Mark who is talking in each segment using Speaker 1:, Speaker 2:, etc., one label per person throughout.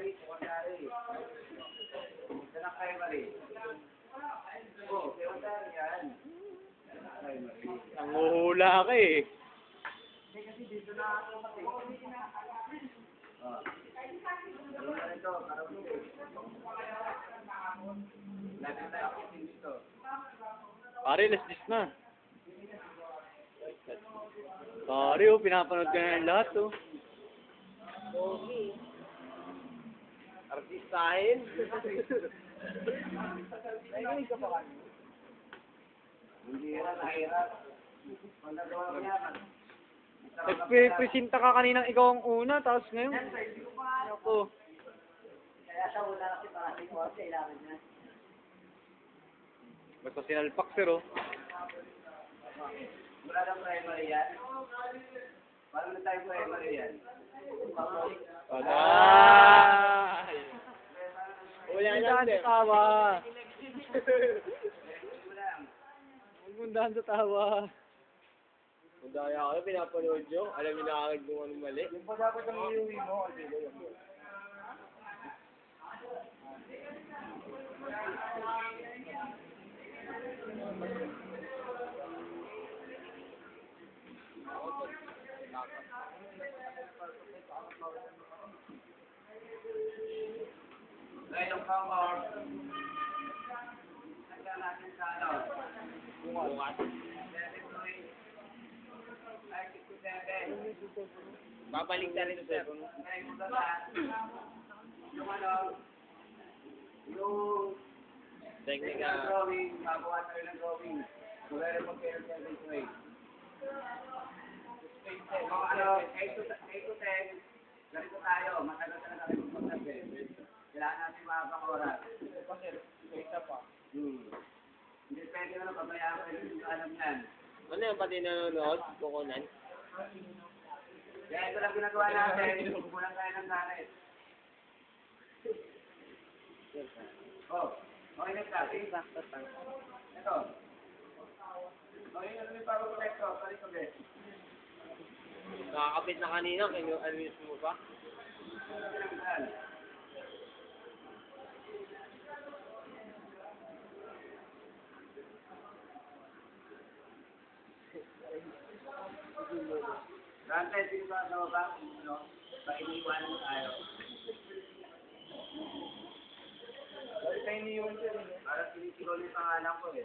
Speaker 1: primary, secondary. Ito na primary. Oo, secondary yan. Primary.
Speaker 2: Nanguhula ka eh.
Speaker 1: Hindi kasi dito na ako pati. Ito, karabuti. Lagi tayo ako dito.
Speaker 2: Pare, last dis na. Pare, oh, pinapanood ka na ng lahat, oh.
Speaker 1: Okay. Artistahin. Nakikinig ka pa kami? Hindi hirap, nahirap. Kung nagawa mo yan,
Speaker 2: Nagpipresenta ka kaninang ikaw ang una, tapos ngayon. Ako.
Speaker 1: kaya sa una kasi parang ko kailangan niya.
Speaker 2: Basta sinalpak, sir, oh.
Speaker 1: Wala na primary yan. Paano na tayo primary yan?
Speaker 2: Wala! Wala na sa tawa. Huwag mundahan sa tawa.
Speaker 3: Madaya kayo, pinapanood nyo. Alam nyo na kagad kung anong mali.
Speaker 1: Yung pa dapat ang iuwi mo, kasi ngayon ka mo. Nagka natin sa ano?
Speaker 3: Bukas.
Speaker 1: 7.
Speaker 3: Babalik na rin, sir.
Speaker 1: Ngayon mo na. Yung ano? Yung
Speaker 3: Technical.
Speaker 1: drawing, magawa tayo ng drawing. Magkano pag kayo 7 to 8. Mga ano, 8 to 10, ganito tayo, matagal talaga kayo magpagsabi. Kailangan natin mahabang oras. Kasi, isa pa. Hindi pwede ano, pabayaan ko yung alam yan.
Speaker 3: Ano yung pati nanonood? Kukunan?
Speaker 1: Kaya ito lang ginagawa natin, kukulang tayo ng galit. Oh, okay na ka. Ito. Okay, ano yung pag-protect ko? Pari ko, be.
Speaker 3: Nakakapit na kanina. Ano mo pa?
Speaker 1: Rante, sino ba sa baba? Ano? Painiwan mo tayo. Bakit tayo iniwan siya? Parang sinisigol yung pangalan ko eh.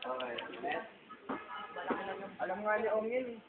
Speaker 1: Okay. Next. Alam nga ni Ong yun eh.